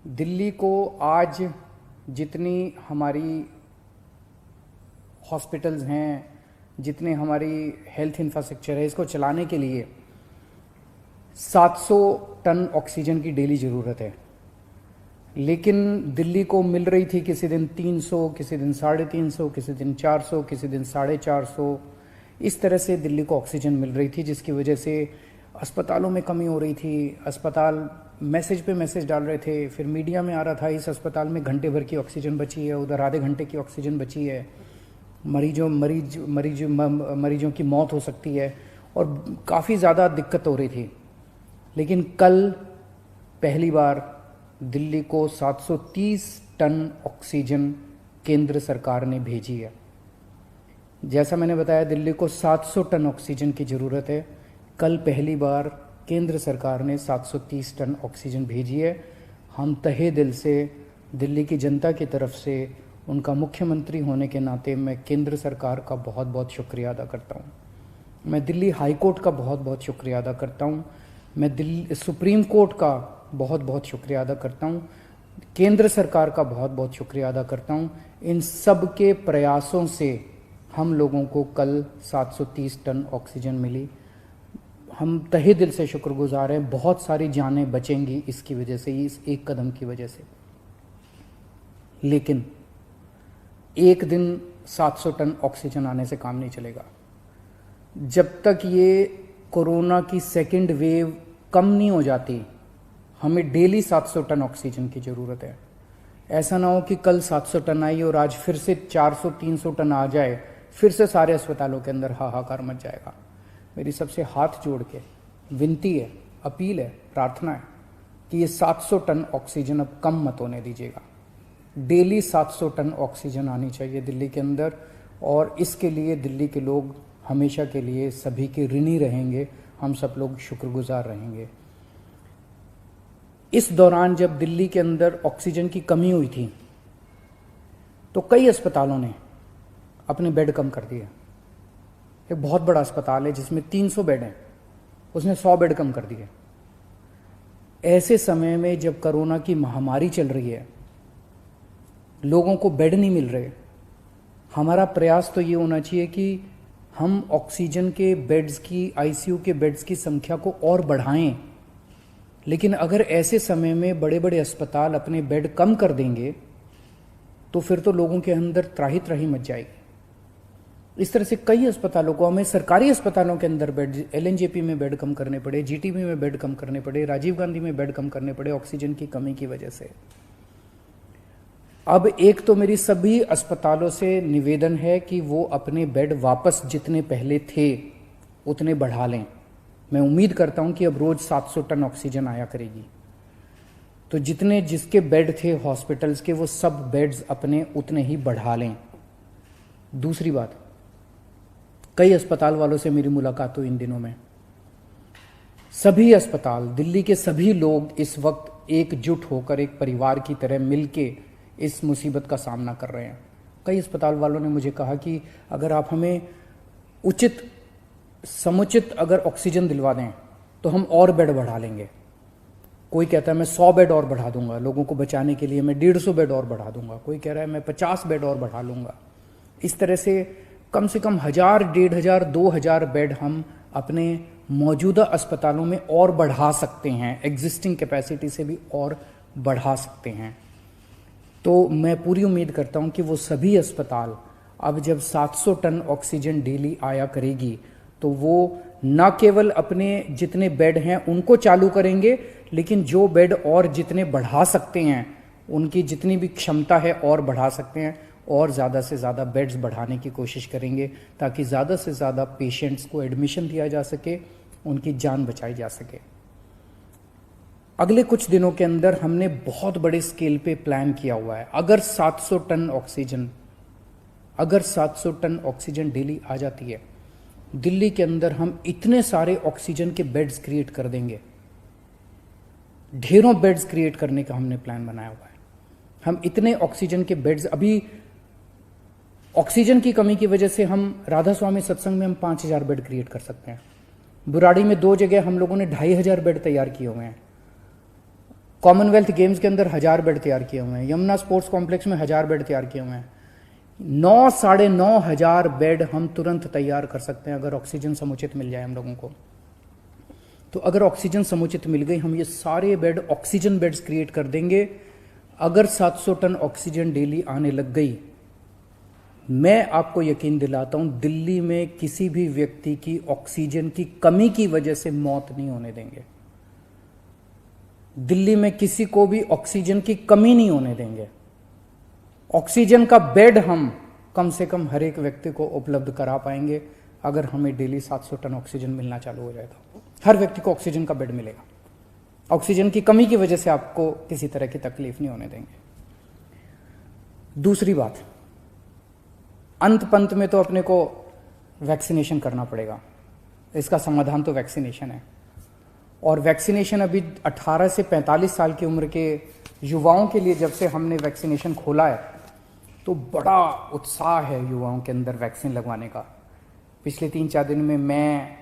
दिल्ली को आज जितनी हमारी हॉस्पिटल्स हैं, जितने हमारी हेल्थ इंफ्रास्ट्रक्चर है, इसको चलाने के लिए 700 टन ऑक्सीजन की डेली ज़रूरत है। लेकिन दिल्ली को मिल रही थी किसी दिन 300, किसी दिन 350, किसी दिन 400, किसी दिन 450। इस तरह से दिल्ली को ऑक्सीजन मिल रही थी, जिसकी वजह से अस्पतालों में कमी हो रही थी। अस्पताल मैसेज पे मैसेज डाल रहे थे, फिर मीडिया में आ रहा था इस अस्पताल में घंटे भर की ऑक्सीजन बची है, उधर आधे घंटे की ऑक्सीजन बची है, मरीजों की मौत हो सकती है, और काफ़ी ज़्यादा दिक्कत हो रही थी। लेकिन कल पहली बार दिल्ली को 730 टन ऑक्सीजन केंद्र सरकार ने भेजी है। जैसा मैंने बताया, दिल्ली को 700 टन ऑक्सीजन की ज़रूरत है। कल पहली बार केंद्र सरकार ने 730 टन ऑक्सीजन भेजी है। हम तहे दिल से दिल्ली की जनता की तरफ से, उनका मुख्यमंत्री होने के नाते, मैं केंद्र सरकार का बहुत बहुत शुक्रिया अदा करता हूँ। मैं दिल्ली हाई कोर्ट का बहुत बहुत शुक्रिया अदा करता हूँ। मैं दिल्ली सुप्रीम कोर्ट का बहुत बहुत शुक्रिया अदा करता हूँ। केंद्र सरकार का बहुत बहुत शुक्रिया अदा करता हूँ। इन सब के प्रयासों से हम लोगों को कल 730 टन ऑक्सीजन मिली। हम तहे दिल से शुक्रगुजार हैं। बहुत सारी जानें बचेंगी इसकी वजह से, इस एक कदम की वजह से। लेकिन एक दिन 700 टन ऑक्सीजन आने से काम नहीं चलेगा। जब तक ये कोरोना की सेकंड वेव कम नहीं हो जाती, हमें डेली 700 टन ऑक्सीजन की ज़रूरत है। ऐसा ना हो कि कल 700 टन आई और आज फिर से 400-300 टन आ जाए, फिर से सारे अस्पतालों के अंदर हाहाकार मच जाएगा। मेरी सबसे हाथ जोड़ के विनती है, अपील है, प्रार्थना है कि ये 700 टन ऑक्सीजन अब कम मत होने दीजिएगा। डेली 700 टन ऑक्सीजन आनी चाहिए दिल्ली के अंदर, और इसके लिए दिल्ली के लोग हमेशा के लिए सभी के ऋणी रहेंगे। हम सब लोग शुक्रगुजार रहेंगे। इस दौरान जब दिल्ली के अंदर ऑक्सीजन की कमी हुई थी, तो कई अस्पतालों ने अपने बेड कम कर दिए। एक बहुत बड़ा अस्पताल है जिसमें 300 बेड हैं, उसने 100 बेड कम कर दिए। ऐसे समय में जब कोरोना की महामारी चल रही है, लोगों को बेड नहीं मिल रहे, हमारा प्रयास तो ये होना चाहिए कि हम ऑक्सीजन के बेड्स की, आईसीयू के बेड्स की संख्या को और बढ़ाएं। लेकिन अगर ऐसे समय में बड़े बड़े अस्पताल अपने बेड कम कर देंगे, तो फिर तो लोगों के अंदर त्राही त्राही मच जाएगी। इस तरह से कई अस्पतालों को, हमें सरकारी अस्पतालों के अंदर बेड, एलएनजेपी में बेड कम करने पड़े, जीटीबी में बेड कम करने पड़े, राजीव गांधी में बेड कम करने पड़े ऑक्सीजन की कमी की वजह से। अब एक तो मेरी सभी अस्पतालों से निवेदन है कि वो अपने बेड वापस जितने पहले थे उतने बढ़ा लें। मैं उम्मीद करता हूं कि अब रोज 700 टन ऑक्सीजन आया करेगी, तो जितने जिसके बेड थे हॉस्पिटल्स के, वो सब बेड्स अपने उतने ही बढ़ा लें। दूसरी बात, कई अस्पताल वालों से मेरी मुलाकात हुई इन दिनों में। सभी अस्पताल, दिल्ली के सभी लोग इस वक्त एकजुट होकर, एक परिवार की तरह मिलके इस मुसीबत का सामना कर रहे हैं। कई अस्पताल वालों ने मुझे कहा कि अगर आप हमें उचित समुचित अगर ऑक्सीजन दिलवा दें तो हम और बेड बढ़ा लेंगे। कोई कहता है मैं 100 बेड और बढ़ा दूंगा लोगों को बचाने के लिए, मैं 150 बेड और बढ़ा दूंगा। कोई कह रहा है मैं 50 बेड और बढ़ा लूंगा। इस तरह से कम 1000, 1500, 2000 बेड हम अपने मौजूदा अस्पतालों में और बढ़ा सकते हैं, एग्जिस्टिंग कैपेसिटी से भी और बढ़ा सकते हैं। तो मैं पूरी उम्मीद करता हूं कि वो सभी अस्पताल अब जब 700 टन ऑक्सीजन डेली आया करेगी, तो वो न केवल अपने जितने बेड हैं उनको चालू करेंगे, लेकिन जो बेड और जितने बढ़ा सकते हैं, उनकी जितनी भी क्षमता है और बढ़ा सकते हैं, और ज़्यादा से ज़्यादा बेड्स बढ़ाने की कोशिश करेंगे, ताकि ज़्यादा से ज़्यादा पेशेंट्स को एडमिशन दिया जा सके, उनकी जान बचाई जा सके। अगले कुछ दिनों के अंदर हमने बहुत बड़े स्केल पे प्लान किया हुआ है। अगर 700 टन ऑक्सीजन डेली आ जाती है दिल्ली के अंदर, हम इतने सारे ऑक्सीजन के बेड्स क्रिएट कर देंगे। ढेरों बेड्स क्रिएट करने का हमने प्लान बनाया हुआ है। हम इतने ऑक्सीजन के बेड्स, अभी ऑक्सीजन की कमी की वजह से हम राधा स्वामी सत्संग में हम 5000 बेड क्रिएट कर सकते हैं। बुराड़ी में 2 जगह हम लोगों ने 2500 बेड तैयार किए हुए हैं। कॉमनवेल्थ गेम्स के अंदर 1000 बेड तैयार किए हुए हैं, यमुना स्पोर्ट्स कॉम्प्लेक्स में 1000 बेड तैयार किए हुए हैं। 9-9,500 बेड हम तुरंत तैयार कर सकते हैं अगर ऑक्सीजन समुचित मिल जाए हम लोगों को। तो अगर ऑक्सीजन समुचित मिल गई, हम ये सारे बेड ऑक्सीजन बेड्स क्रिएट कर देंगे। अगर 700 टन ऑक्सीजन डेली आने लग गई, मैं आपको यकीन दिलाता हूं दिल्ली में किसी भी व्यक्ति की ऑक्सीजन की कमी की वजह से मौत नहीं होने देंगे। दिल्ली में किसी को भी ऑक्सीजन की कमी नहीं होने देंगे। ऑक्सीजन का बेड हम कम से कम हर एक व्यक्ति को उपलब्ध करा पाएंगे अगर हमें डेली 700 टन ऑक्सीजन मिलना चालू हो जाएगा। हर व्यक्ति को ऑक्सीजन का बेड मिलेगा। ऑक्सीजन की कमी की वजह से आपको किसी तरह की तकलीफ नहीं होने देंगे। दूसरी बात, अंत पंत में तो अपने को वैक्सीनेशन करना पड़ेगा। इसका समाधान तो वैक्सीनेशन है, और वैक्सीनेशन अभी 18 से 45 साल की उम्र के युवाओं के लिए जब से हमने वैक्सीनेशन खोला है तो बड़ा उत्साह है युवाओं के अंदर वैक्सीन लगवाने का। पिछले 3-4 दिन में मैं,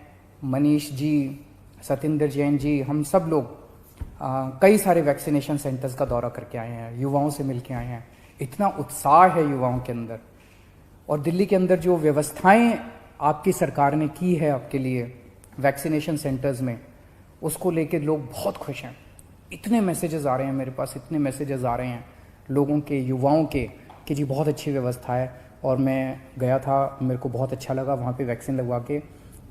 मनीष जी, सतिंदर जैन जी, हम सब लोग कई सारे वैक्सीनेशन सेंटर्स का दौरा करके आए हैं, युवाओं से मिलके आए हैं। इतना उत्साह है युवाओं के अंदर। और दिल्ली के अंदर जो व्यवस्थाएं आपकी सरकार ने की है आपके लिए वैक्सीनेशन सेंटर्स में, उसको लेके लोग बहुत खुश हैं। इतने मैसेजेस आ रहे हैं मेरे पास, इतने मैसेजेस आ रहे हैं लोगों के, युवाओं के, कि जी बहुत अच्छी व्यवस्था है। और मैं गया था, मेरे को बहुत अच्छा लगा वहाँ पे वैक्सीन लगवा के।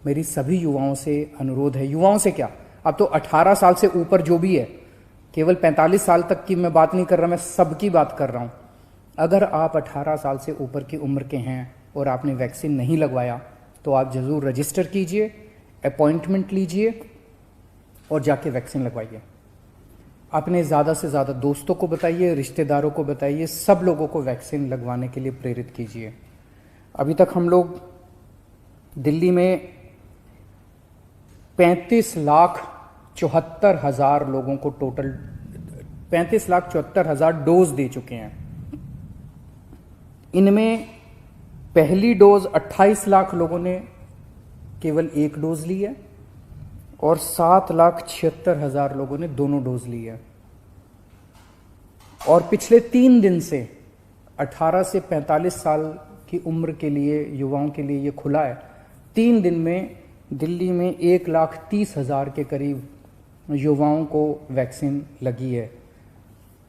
मेरी सभी युवाओं से अनुरोध है, युवाओं से क्या, अब तो 18 साल से ऊपर जो भी है, केवल 45 साल तक की मैं बात नहीं कर रहा, मैं सबकी बात कर रहा हूँ। अगर आप 18 साल से ऊपर की उम्र के हैं और आपने वैक्सीन नहीं लगवाया तो आप ज़रूर रजिस्टर कीजिए, अपॉइंटमेंट लीजिए और जाके वैक्सीन लगवाइए। अपने ज़्यादा से ज़्यादा दोस्तों को बताइए, रिश्तेदारों को बताइए, सब लोगों को वैक्सीन लगवाने के लिए प्रेरित कीजिए। अभी तक हम लोग दिल्ली में 35,74,000 लोगों को टोटल 35,74,000 डोज दे चुके हैं। इनमें पहली डोज 28 लाख लोगों ने केवल एक डोज ली है और 7,76,000 लोगों ने दोनों डोज ली है। और पिछले 3 दिन से 18 से 45 साल की उम्र के लिए, युवाओं के लिए ये खुला है। 3 दिन में दिल्ली में 1,30,000 के करीब युवाओं को वैक्सीन लगी है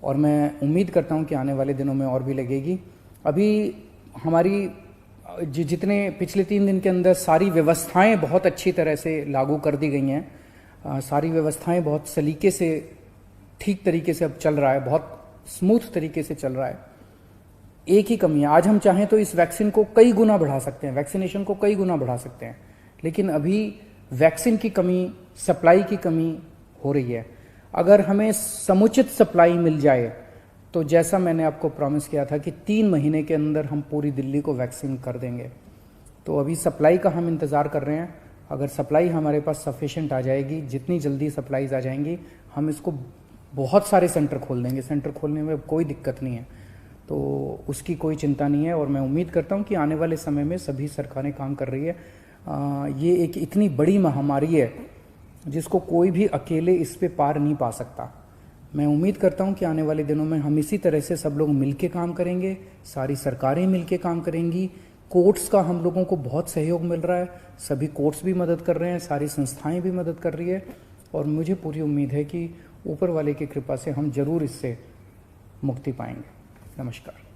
और मैं उम्मीद करता हूं कि आने वाले दिनों में और भी लगेगी। अभी हमारी जितने पिछले 3 दिन के अंदर सारी व्यवस्थाएं बहुत अच्छी तरह से लागू कर दी गई हैं। सारी व्यवस्थाएं बहुत सलीके से, ठीक तरीके से अब चल रहा है, बहुत स्मूथ तरीके से चल रहा है। एक ही कमी है, आज हम चाहें तो इस वैक्सीन को कई गुना बढ़ा सकते हैं, वैक्सीनेशन को कई गुना बढ़ा सकते हैं, लेकिन अभी वैक्सीन की कमी, सप्लाई की कमी हो रही है। अगर हमें समुचित सप्लाई मिल जाए तो जैसा मैंने आपको प्रॉमिस किया था कि 3 महीने के अंदर हम पूरी दिल्ली को वैक्सीन कर देंगे, तो अभी सप्लाई का हम इंतज़ार कर रहे हैं। अगर सप्लाई हमारे पास सफिशिएंट आ जाएगी, जितनी जल्दी सप्लाईज आ जाएंगी, हम इसको बहुत सारे सेंटर खोल देंगे। सेंटर खोलने में कोई दिक्कत नहीं है, तो उसकी कोई चिंता नहीं है। और मैं उम्मीद करता हूँ कि आने वाले समय में सभी सरकारें काम कर रही है। ये एक इतनी बड़ी महामारी है जिसको कोई भी अकेले इस पे पार नहीं पा सकता। मैं उम्मीद करता हूं कि आने वाले दिनों में हम इसी तरह से सब लोग मिलके काम करेंगे, सारी सरकारें मिलके काम करेंगी। कोर्ट्स का हम लोगों को बहुत सहयोग मिल रहा है, सभी कोर्ट्स भी मदद कर रहे हैं, सारी संस्थाएं भी मदद कर रही है और मुझे पूरी उम्मीद है कि ऊपर वाले की कृपा से हम जरूर इससे मुक्ति पाएंगे। नमस्कार।